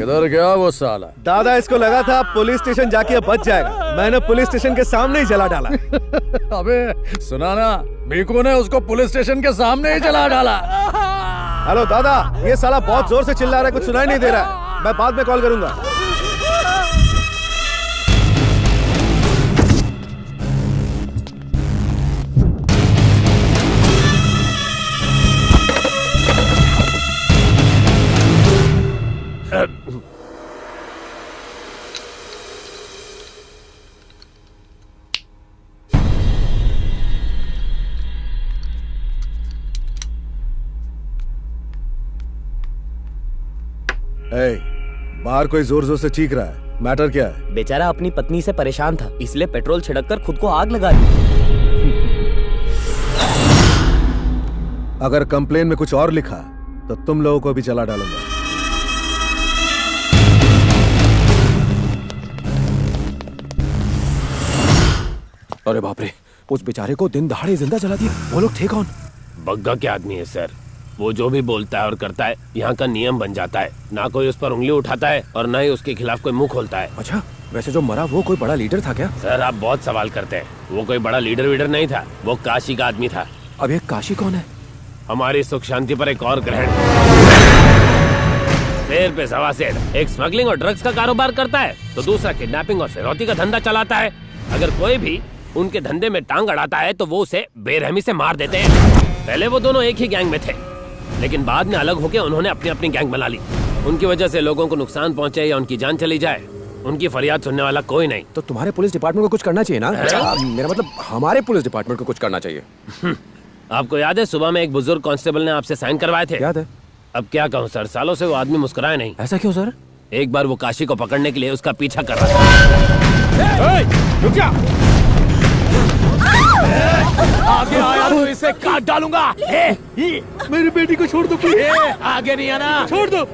किधर गया वो साला? दादा इसको लगा था पुलिस स्टेशन जाके बच जाएगा, मैंने पुलिस स्टेशन के सामने ही जला डाला। अबे सुना ना, मीकू ने उसको पुलिस स्टेशन के सामने ही जला डाला। हेलो दादा, ये साला बहुत जोर से चिल्ला रहा है, कुछ सुनाई नहीं दे रहा है। मैं बाद में कॉल करूंगा। बाहर कोई जोर जोर से चीख रहा है, मैटर क्या है? बेचारा अपनी पत्नी से परेशान था, इसलिए पेट्रोल छिड़ककर खुद को आग लगा दी। अगर कंप्लेन में कुछ और लिखा तो तुम लोगों को भी जला डालूंगा। अरे बाप रे, उस बेचारे को दिन दहाड़े जिंदा जला दिया। वो लोग थे कौन? बग्गा के आदमी है सर, वो जो भी बोलता है और करता है यहाँ का नियम बन जाता है। ना कोई उस पर उंगली उठाता है और ना ही उसके खिलाफ कोई मुंह खोलता है। अच्छा, वैसे जो मरा वो कोई बड़ा लीडर था क्या? सर आप बहुत सवाल करते हैं, वो कोई बड़ा लीडर वीडर नहीं था, वो काशी का आदमी था। अब ये काशी कौन है? हमारी सुख शांति पर एक और ग्रहण। शेर पे सवा शेर, एक स्मगलिंग और ड्रग्स का कारोबार करता है तो दूसरा किडनैपिंग और फिरौती का धंधा चलाता है। अगर कोई भी उनके धंधे में टांग अड़ाता है तो वो उसे बेरहमी से मार देते हैं। पहले वो दोनों एक ही गैंग में थे, लेकिन बाद में अलग होकर उन्होंने अपनी अपनी गैंग बना ली। उनकी वजह से लोगों को नुकसान पहुंचे या उनकी जान चली जाए, उनकी फरियाद सुनने वाला कोई नहीं। तो तुम्हारे पुलिस डिपार्टमेंट को कुछ करना चाहिए ना? मेरा मतलब हमारे पुलिस डिपार्टमेंट को कुछ करना चाहिए। आपको याद है सुबह में एक बुजुर्ग कांस्टेबल ने आपसे साइन करवाए थे? याद है। अब क्या कहूँ सर, सालों से वो आदमी मुस्कुराया नहीं। ऐसा क्यों सर? एक बार वो काशी को पकड़ने के लिए उसका पीछा कर रहा था। रुक जा! आगे आया तो इसे काट डालूंगा। मेरी बेटी को छोड़ दो प्लीज। आगे नहीं आना, छोड़ दो।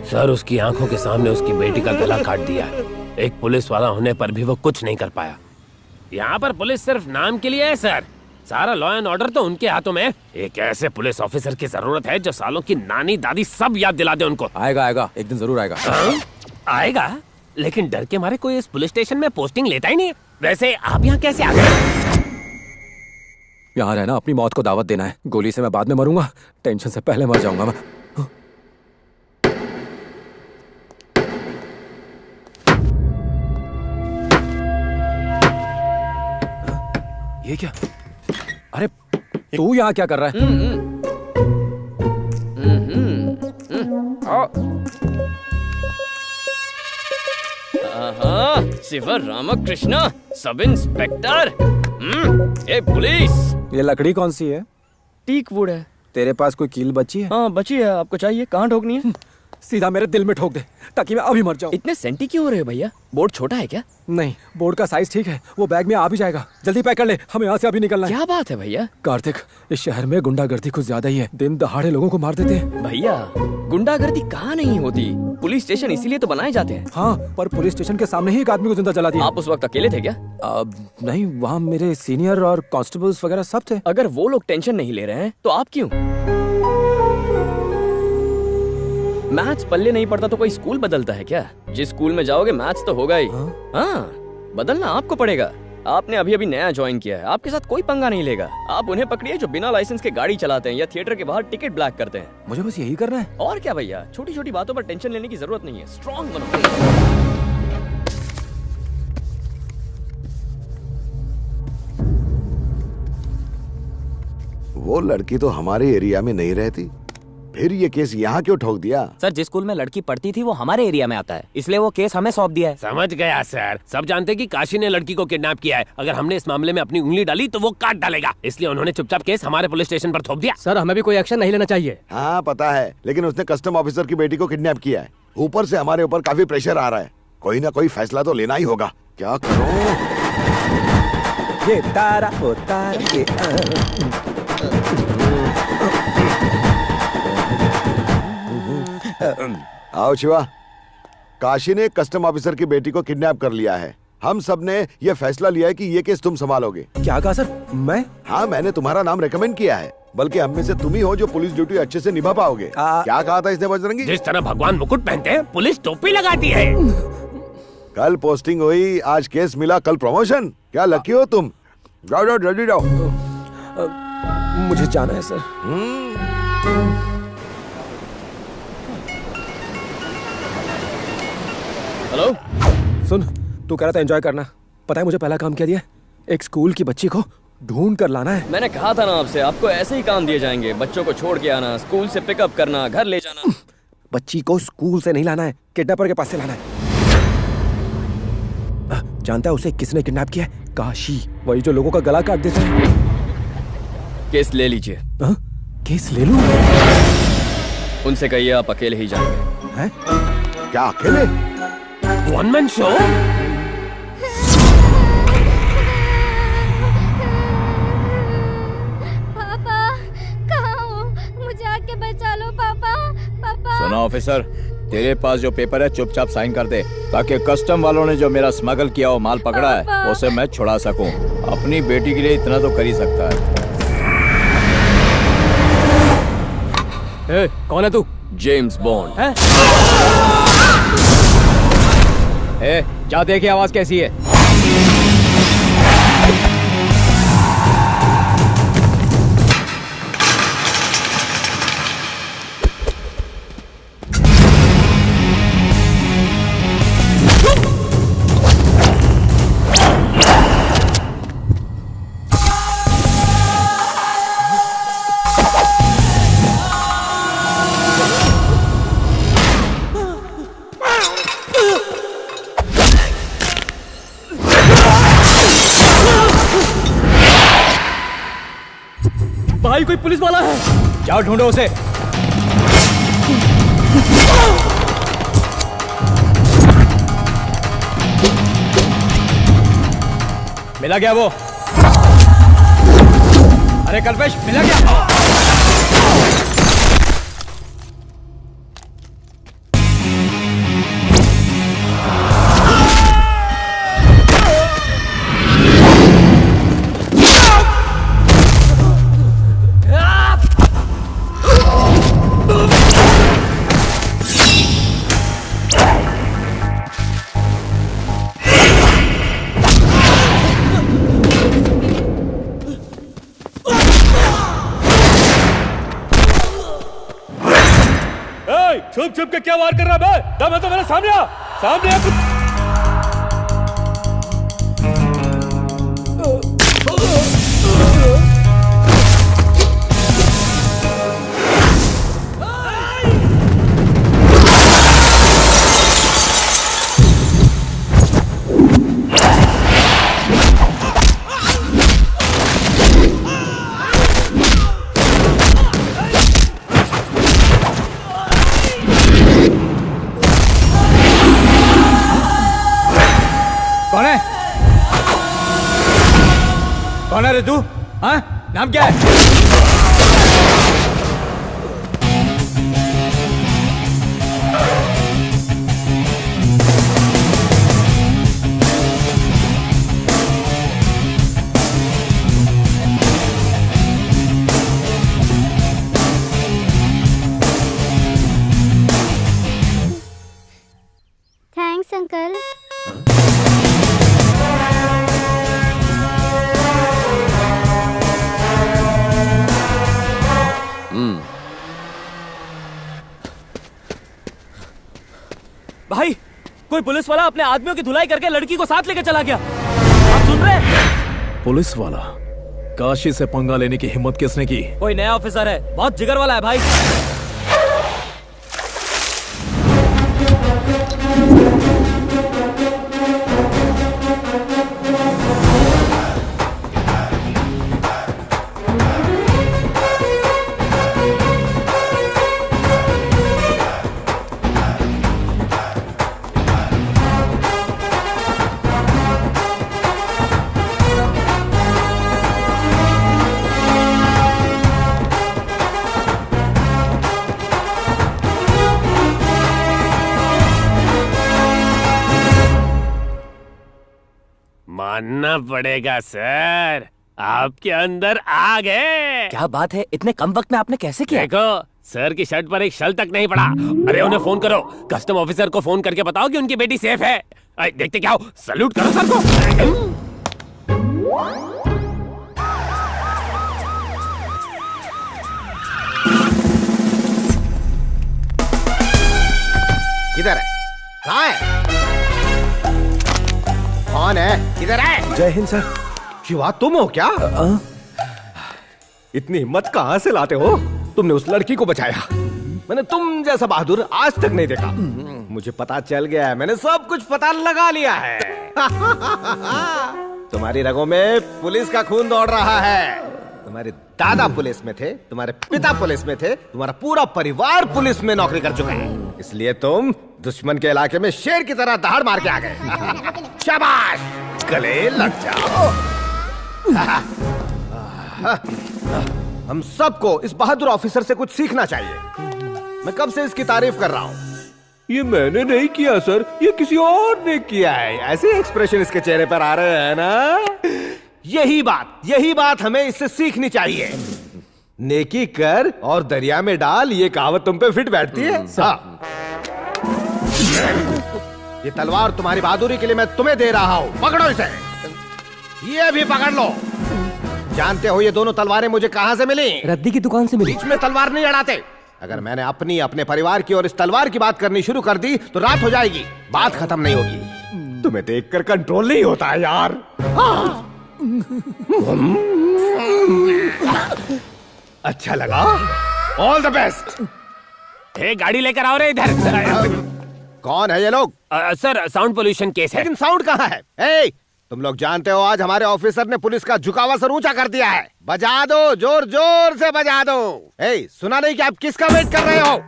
सर उसकी आंखों के सामने उसकी बेटी का गला काट दिया। एक पुलिस वाला होने पर भी वो कुछ नहीं कर पाया। यहाँ पर पुलिस सिर्फ नाम के लिए है सर, सारा लॉ एंड ऑर्डर तो उनके हाथों में है। एक ऐसे पुलिस ऑफिसर की जरूरत है जो सालों की नानी दादी सब याद दिला दे उनको। आएगा आएगा, एक दिन जरूर आएगा। आएगा, लेकिन डर के मारे कोई इस पुलिस स्टेशन में पोस्टिंग लेता ही नहीं है। वैसे आप यहाँ कैसे आ गए? यहाँ रहना अपनी मौत को दावत देना है। गोली से मैं बाद में मरूंगा, टेंशन से पहले मर जाऊंगा मैं। ये क्या? अरे तू यहाँ क्या कर रहा है? शिवर रामकृष्ण, सब इंस्पेक्टर। ए पुलिस! ये लकड़ी कौन सी है? टीक वुड है। तेरे पास कोई कील बची है? हाँ बची है, आपको चाहिए? कहाँ ठोकनी है? सीधा मेरे दिल में ठोक दे ताकि मैं अभी मर जाऊं। इतने सेंटी क्यों हो रहे हो भैया? बोर्ड छोटा है क्या? नहीं, बोर्ड का साइज ठीक है, वो बैग में आ भी जाएगा। जल्दी पैक कर ले, हमें यहाँ से अभी निकलना है। क्या बात है भैया? कार्तिक, इस शहर में गुंडागर्दी कुछ ज्यादा ही है। दिन दहाड़े लोगों को मार देते हैं। भैया गुंडागर्दी कहाँ नहीं होती, पुलिस स्टेशन इसीलिए तो बनाए जाते हैं। हाँ, पर पुलिस स्टेशन के सामने ही एक आदमी को जिंदा जला दिया। आप उस वक्त अकेले थे क्या? नहीं, वहाँ मेरे सीनियर और कांस्टेबल्स वगैरह सब थे। अगर वो लोग टेंशन नहीं ले रहे हैं तो आप क्यों? मैथ्स पल्ले नहीं पड़ता तो कोई स्कूल बदलता है क्या? जिस स्कूल में जाओगे मैथ्स तो होगा ही। हाँ, बदलना आपको पड़ेगा। आपने अभी अभी नया ज्वाइन किया है, आपके साथ कोई पंगा नहीं लेगा। आप उन्हें पकड़िए जो बिना लाइसेंस के गाड़ी चलाते हैं या थिएटर के बाहर टिकट ब्लैक करते हैं। मुझे बस यही करना है। और क्या भैया, छोटी छोटी बातों पर टेंशन लेने की जरूरत नहीं है। स्ट्रॉन्ग बनो। वो लड़की तो हमारे एरिया में नहीं रहती, फिर ये केस यहाँ क्यों ठोक दिया? सर जिस स्कूल में लड़की पढ़ती थी वो हमारे एरिया में आता है, इसलिए वो केस हमें सौंप दिया है। समझ गया सर, सब जानते हैं कि काशी ने लड़की को किडनैप किया है। अगर हमने इस मामले में अपनी उंगली डाली तो वो काट डालेगा, इसलिए उन्होंने चुपचाप केस हमारे पुलिस स्टेशन पर थोप दिया। सर हमें भी कोई एक्शन नहीं लेना चाहिए। हाँ पता है, लेकिन उसने कस्टम ऑफिसर की बेटी को किडनैप किया है। ऊपर से हमारे ऊपर काफी प्रेशर आ रहा है, कोई ना कोई फैसला तो लेना ही होगा। क्या करूं? ये तारा होता है। आओ शिवा, काशी ने कस्टम ऑफिसर की बेटी को किडनैप कर लिया है। हम सब ने ये फैसला लिया है कि ये केस तुम संभालोगे। क्या कहा सर? मैं? हाँ, मैंने तुम्हारा नाम रेकमेंड किया है। बल्कि हम में से तुम ही हो जो पुलिस ड्यूटी अच्छे से निभा पाओगे। क्या कहा था इसने बजरंगी? जिस तरह भगवान मुकुट पहनते हैं, पुलिस टोपी लगाती है। कल पोस्टिंग हुई, आज केस मिला, कल प्रमोशन। क्या लकी हो तुम। जाओ जाओ जल्दी जाओ। मुझे जाना है सर। हेलो। सुन, तू कह रहा था एंजॉय करना, पता है मुझे पहला काम क्या दिया? एक स्कूल की बच्ची को ढूंढ कर लाना है। मैंने कहा था ना आपसे, आपको ऐसे ही काम दिए जाएंगे। बच्चों को छोड़ के आना, स्कूल से पिकअप करना, घर ले जाना। बच्ची को स्कूल से नहीं लाना है, किडनैपर के पास से लाना है। जानता है उसे किसने किडनैप किया है? काशी, वही जो लोगों का गला काट देता है। केस ले लीजिए। केस ले लूं? उनसे कहिए आप अकेले ही जाएंगे। हैं? क्या अकेले? One man show? पापा कहाँ हो? मुझे आके बचा लो पापा। पापा सुनो ऑफिसर, तेरे पास जो पेपर है चुपचाप साइन कर दे, ताकि कस्टम वालों ने जो मेरा स्मगल किया वो माल पकड़ा है उसे मैं छुड़ा सकूं। अपनी बेटी के लिए इतना तो कर ही सकता है। ए, कौन है तू? James bond. जा देखिए आवाज कैसी है। भाई कोई पुलिस वाला है। जाओ ढूंढो उसे। मिला क्या वो? अरे कल्पेश, मिला क्या? छुप छुप के क्या वार कर रहा है? दम है तो मेरे सामने आ, सामने आ। कौन है? कौन है रे तू? हाँ, नाम क्या है? Thanks uncle. भाई कोई पुलिस वाला अपने आदमियों की धुलाई करके लड़की को साथ लेके चला गया। आप सुन रहे हैं? पुलिस वाला? काशी से पंगा लेने की हिम्मत किसने की? कोई नया ऑफिसर है, बहुत जिगर वाला है भाई। मानना पड़ेगा सर, आपके अंदर आग है। क्या बात है, इतने कम वक्त में आपने कैसे किया? देखो, सर की शर्ट पर एक शल तक नहीं पड़ा। अरे उन्हें फोन करो, कस्टम ऑफिसर को फोन करके बताओ कि उनकी बेटी सेफ है। देखते क्या हो, सल्यूट करो सर को। किधर है? कहाँ है? कौन है? किधर है? जय हिंद सर। शिवा, तुम हो क्या? इतनी हिम्मत कहाँ से लाते हो? तुमने उस लड़की को बचाया। मैंने तुम जैसा बहादुर आज तक नहीं देखा। मुझे पता चल गया है, मैंने सब कुछ पता लगा लिया है। तुम्हारी रगों में पुलिस का खून दौड़ रहा है। तुम्हारे दादा पुलिस में थे, तुम्हारे पिता पुलिस में थे, तुम्हारा पूरा परिवार पुलिस में नौकरी कर चुका है। इसलिए तुम दुश्मन के इलाके में शेर की तरह दहाड़ मार के आ गए। शाबाश, गले लग जाओ। हम सबको इस बहादुर ऑफिसर से कुछ सीखना चाहिए। मैं कब से इसकी तारीफ कर रहा हूँ। ये मैंने नहीं किया सर, ये किसी और ने किया है। ऐसे एक्सप्रेशन इसके चेहरे पर आ रहे हैं ना। यही बात हमें इससे सीखनी चाहिए। नेकी कर और दरिया में डाल, ये कहावत तुम पे फिट बैठती है। हाँ। ये तलवार तुम्हारी बहादुरी के लिए मैं तुम्हें दे रहा हूँ, पकड़ो इसे। ये भी पकड़ लो। जानते हो ये दोनों तलवारें मुझे कहाँ से मिली? रद्दी की दुकान से मिली। बीच में तलवार नहीं अड़ाते। अगर मैंने अपने परिवार की और इस तलवार की बात करनी शुरू कर दी तो रात हो जाएगी, बात खत्म नहीं होगी। तुम्हें देखकर कंट्रोल नहीं होता है यार। अच्छा लगा? All the best. गाड़ी लेकर आओ रे इधर। कौन है ये लोग? सर, साउंड पोल्यूशन केस है। लेकिन साउंड कहाँ है? ए, तुम लोग जानते हो आज हमारे ऑफिसर ने पुलिस का झुकावा सर ऊंचा कर दिया है। बजा दो, जोर जोर से बजा दो। ए, सुना नहीं कि आप किसका वेट कर रहे हो?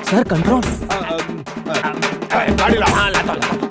Sir control. गाड़ी लाओ। हाँ, लाता हूँ।